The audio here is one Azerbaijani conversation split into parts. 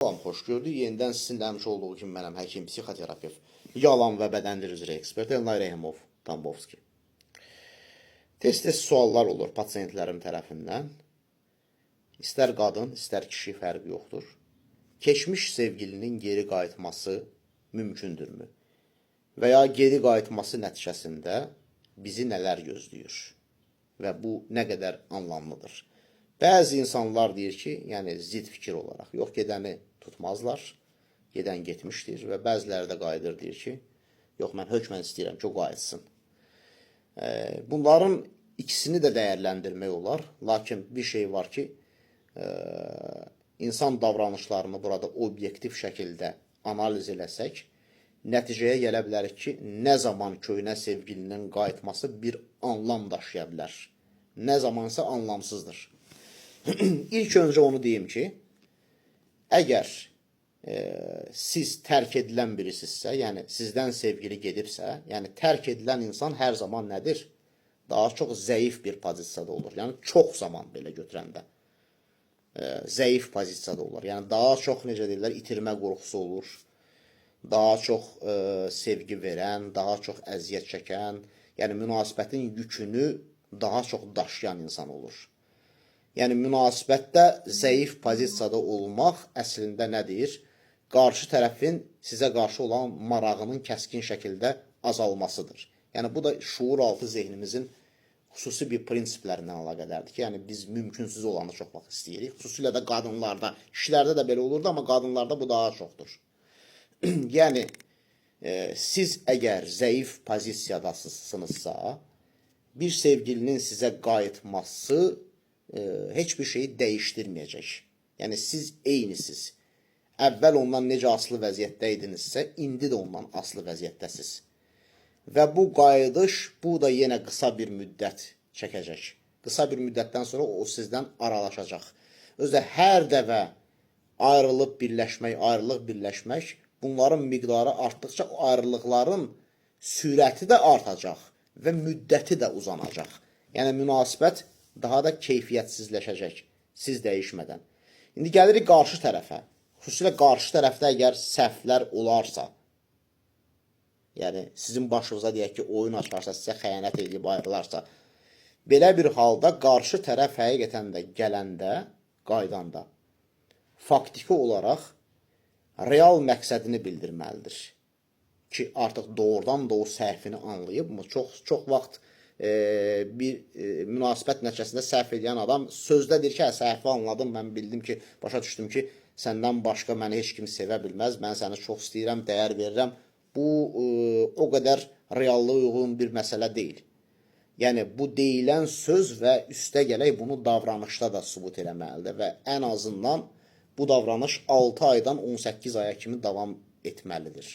Salam, xoş gördük. Yenidən sizin də həmişə olduğu kimi mənəm həkim, psixoterapevt, yalan və bədəndir üzrə ekspert Elnay Rəhimov Tambovski. Tez-tez suallar olur pasiyentlərim tərəfindən. İstər qadın, istər kişi fərqi yoxdur. Keçmiş sevgilinin geri qayıtması mümkündürmü? Və ya geri qayıtması nəticəsində bizi nələr gözləyir? Və bu nə qədər anlamlıdır? Bəzi insanlar deyir ki, yəni zid fikir olaraq, yox gedəni tutmazlar, gedən getmişdir və bəziləri də qayıdır deyir ki, yox mən hökmən istəyirəm ki, o qayıtsın. Bunların ikisini də dəyərləndirmək olar, lakin bir şey var ki, insan davranışlarını burada obyektiv şəkildə analiz eləsək, nəticəyə gələ bilərik ki, nə zaman köhnə sevgilinin qayıtması bir anlam daşıya bilər, nə zamansa anlamsızdır. İlk öncə onu deyim ki, əgər siz tərk edilən birisinizsə, yəni sizdən sevgili gedibsə, yəni tərk edilən insan hər zaman nədir? Daha çox zəif bir pozisiyada olur. Yəni çox zaman belə götürəndə zəif pozisiyada olur. Yəni daha çox necə deyirlər, itirmə qorxusu olur. Daha çox sevgi verən, daha çox əziyyət çəkən, yəni münasibətin yükünü daha çox daşıyan insan olur. Yəni münasibətdə zəif pozisiyada olmaq əslində nədir? Qarşı tərəfin sizə qarşı olan marağının kəskin şəkildə azalmasıdır. Yəni bu da şuur altı zehnimizin xüsusi bir prinsiplərindən əlaqədardır ki, yəni biz mümkünsüz olanı çox vaxt istəyirik. Xüsusilə də qadınlarda, kişilərdə də belə olurdu, amma qadınlarda bu daha çoxdur. Yəni siz əgər zəif pozisiyadasınızsa, bir sevgilinin sizə qayıtması heç bir şeyi dəyişdirməyəcək. Yəni siz eynisiniz. Əvvəl ondan necə asılı vəziyyətdə idinizsə, indi də ondan asılı vəziyyətdəsiz. Və bu qayıdış, bu da yenə qısa bir müddət çəkəcək. Qısa bir müddətdən sonra o sizdən aralaşacaq. Özü hər dəfə ayrılıb birləşmək, bunların miqdarı artdıqca o ayrılıqların sürəti də artacaq və müddəti də uzanacaq. Yəni münasibət daha da keyfiyyətsizləşəcək siz dəyişmədən. İndi gəlirik qarşı tərəfə. Xüsusilə qarşı tərəfdə əgər səhvlər olarsa, yəni sizin başınıza deyək ki, oyun açarsa, sizə xəyanət edib ayrılarsa, belə bir halda qarşı tərəf həqiqətən də gələndə, qaydanda, faktiki olaraq real məqsədini bildirməlidir. Ki, artıq doğrudan da o səhvini anlayıb, çox vaxt bir münasibət nəticəsində səhv edən adam sözdə deyir ki, səhvi anladım, mən bildim ki, başa düşdüm ki, səndən başqa məni heç kim sevə bilməz, mən səni çox istəyirəm, dəyər verirəm. Bu, o qədər reallığa uyğun bir məsələ deyil. Yəni, bu deyilən söz və üstə gələk bunu davranışda da sübut eləməlidir və ən azından bu davranış 6 aydan 18 aya kimi davam etməlidir.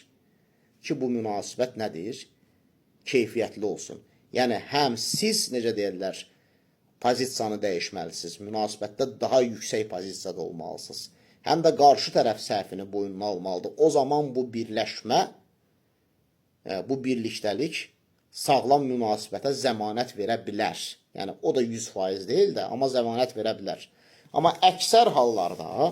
Ki, bu münasibət nədir? Keyfiyyətli olsun. Yəni, həm siz, necə deyirlər, pozisiyanı dəyişməlisiniz, münasibətdə daha yüksək pozisiyada olmalısınız. Həm də qarşı tərəf səhvini boynuna almalıdır. O zaman bu birləşmə, bu birlikdəlik sağlam münasibətə zəmanət verə bilər. Yəni, o da 100% deyil də, amma zəmanət verə bilər. Amma əksər hallarda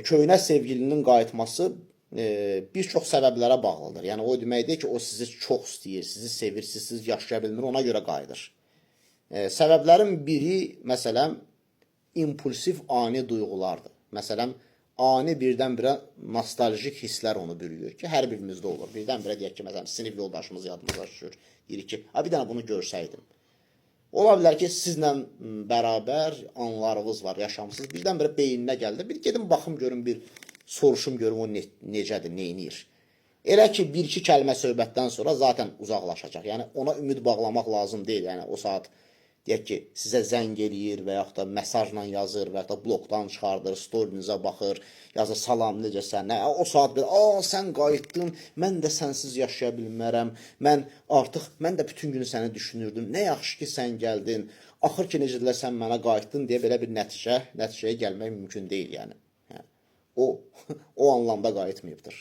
köhnə sevgilinin qayıtması bir çox səbəblərə bağlıdır. Yəni, o demək deyil ki, o sizi çox istəyir, sizi sevir, siz yaşaya bilmir, ona görə qayıdır. Səbəblərin biri, məsələn, impulsiv ani duyğulardır. Məsələn, ani birdən-birə nostaljik hisslər onu bürüyür ki, hər birimizdə olur. Birdən-birə deyək ki, məsələn, sinif yoldaşımız yadımıza düşür. Deyir ki, bir dənə bunu görsəydim. Ola bilər ki, sizlə bərabər anlarınız var, yaşamsınız. Birdən-birə beyninə gəldi. Bir gedim, baxım, görüm, bir soruşum, görüm o necədir, neynir. Elə ki, bir-iki kəlmə söhbətdən sonra zaten uzaqlaşacaq. Yəni, ona ümid bağlamaq lazım deyil. Yəni, o saat, deyək ki, sizə zəng eləyir və yaxud da mesajla yazır və yaxud da blokdan çıxardır, storinizə baxır, yazır, salam, necəsən, nə? O saat bir, sən qayıtdın, mən də sənsiz yaşaya bilmərəm, mən də bütün günü səni düşünürdüm, nə yaxşı ki, sən gəldin, axır ki, necədirlər, sən mənə qayıtdın deyə belə bir nəticəyə gəlmək mümkün deyil, yəni. O anlamda qayıtmayıbdır.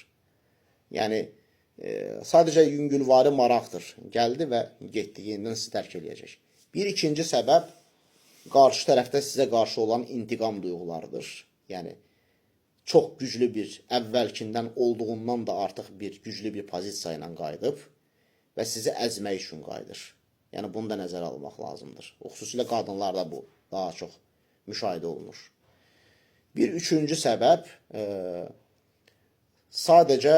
Yəni, sadəcə yüngülvari maraqdır. Gəldi və getdi, yenidən sizi tərk eləyəcək. Bir ikinci səbəb qarşı tərəfdə sizə qarşı olan intiqam duyğularıdır. Yəni çox güclü bir, əvvəlkindən olduğundan da artıq bir güclü bir pozisiya ilə qayıdıb və sizi əzmək üçün qayıdır. Yəni bunu da nəzərə almaq lazımdır. Xüsusilə qadınlarda bu daha çox müşahidə olunur. Bir üçüncü səbəb sadəcə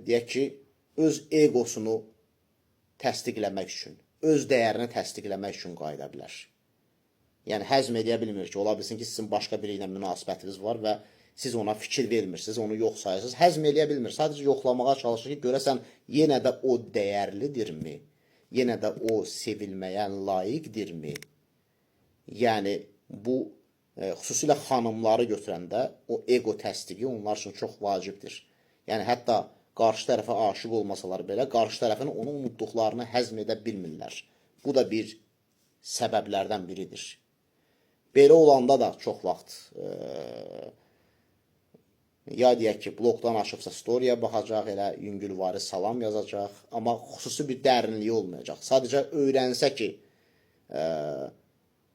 deyək ki, öz egosunu təsdiqləmək üçün, öz dəyərini təsdiqləmək üçün qayıda bilər. Yəni həzm edə bilmir ki, ola bilsin ki, sizin başqa biri ilə münasibətiniz var və siz ona fikir vermirsiniz, onu yox sayırsınız. Həzm edə bilmir, sadəcə yoxlamağa çalışır ki, görəsən yenə də o dəyərlidirmi? Yenə də o sevilməyə layiqdirmi? Yəni bu xüsusilə xanımları götürəndə o ego təsdiqi onlar üçün çox vacibdir. Yəni hətta qarşı tərəfə aşiq olmasalar belə, qarşı tərəfin onu unutduqlarını həzm edə bilmirlər. Bu da bir səbəblərdən biridir. Belə olanda da çox vaxt ya deyək ki, blokdan açıbsa storyaya baxacaq, elə yüngülvari salam yazacaq, amma xüsusi bir dərinliyi olmayacaq. Sadəcə öyrənsə ki,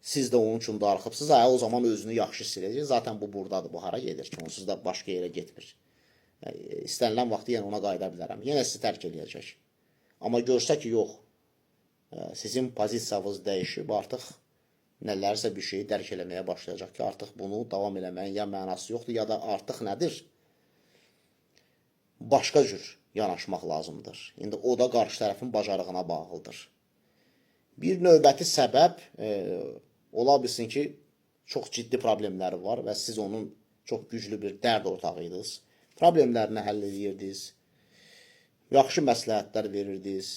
siz də onun üçün darıxıbsınız, o zaman özünü yaxşı hiss edəcək. Zaten bu buradadır, bu hara gedir ki, onsuz da başqa yerə getmir. İstənilən vaxtı yenə ona qayıda bilərəm. Yenə sizi tərk eləyəcək. Amma görsə ki, yox, sizin pozisiyanız dəyişib, artıq nələrsə bir şeyi dərk eləməyə başlayacaq ki, artıq bunu davam eləməyin ya mənası yoxdur, ya da artıq nədir? Başqa cür yanaşmaq lazımdır. İndi o da qarşı tərəfin bacarığına bağlıdır. Bir növbəti səbəb ola bilsin ki, çox ciddi problemləri var və siz onun çox güclü bir dərd ortağıydınız. Problemlərini həll edirdiniz, yaxşı məsləhətlər verirdiniz,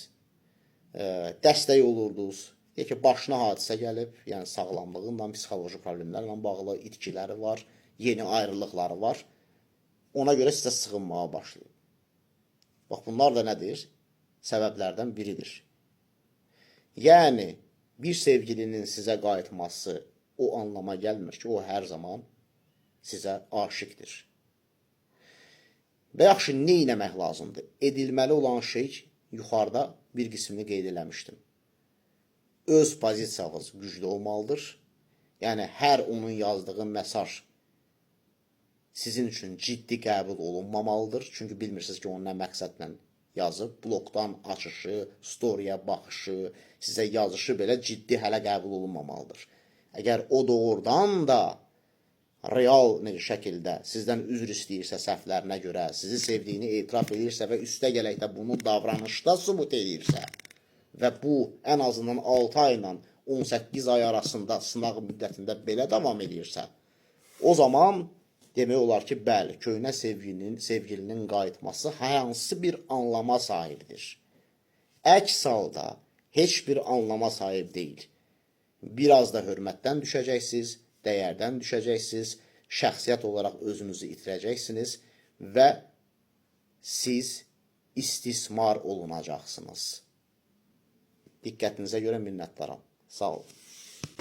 dəstək olurdunuz. Deyək ki, başına hadisə gəlib, yəni sağlamlığınla, psixoloji problemlərlə bağlı itkiləri var, yeni ayrılıqları var. Ona görə sizə sığınmağa başlayıb. Bax, bunlar da nədir? Səbəblərdən biridir. Yəni, bir sevgilinin sizə qayıtması o anlama gəlmir ki, o hər zaman sizə aşiqdir. Və yaxşı, nə etmək lazımdır? Edilməli olan şey yuxarıda bir qismini qeyd eləmişdim. Öz pozisiyanız güclü olmalıdır. Yəni, hər onun yazdığı mesaj sizin üçün ciddi qəbul olunmamalıdır. Çünki bilmirsiniz ki, onun nə məqsədlə yazıb. Blokdan açışı, storyaya baxışı, sizə yazışı belə ciddi hələ qəbul olunmamalıdır. Əgər o doğrudan da real şəkildə sizdən üzr istəyirsə səhvlərinə görə, sizi sevdiyini etiraf edirsə və üstə gələkdə bunu davranışda sübut edirsə və bu ən azından 6 ay ilə 18 ay arasında sınaq müddətində belə davam edirsə, o zaman demək olar ki, bəli, köhnə sevgilinin qayıtması hansı bir anlama sahibdir. Əks halda heç bir anlama sahib deyil. Biraz da hörmətdən düşəcəksiniz, dəyərdən düşəcəksiniz, şəxsiyyət olaraq özünüzü itirəcəksiniz və siz istismar olunacaqsınız. Diqqətinizə görə minnətdaram. Sağ olun.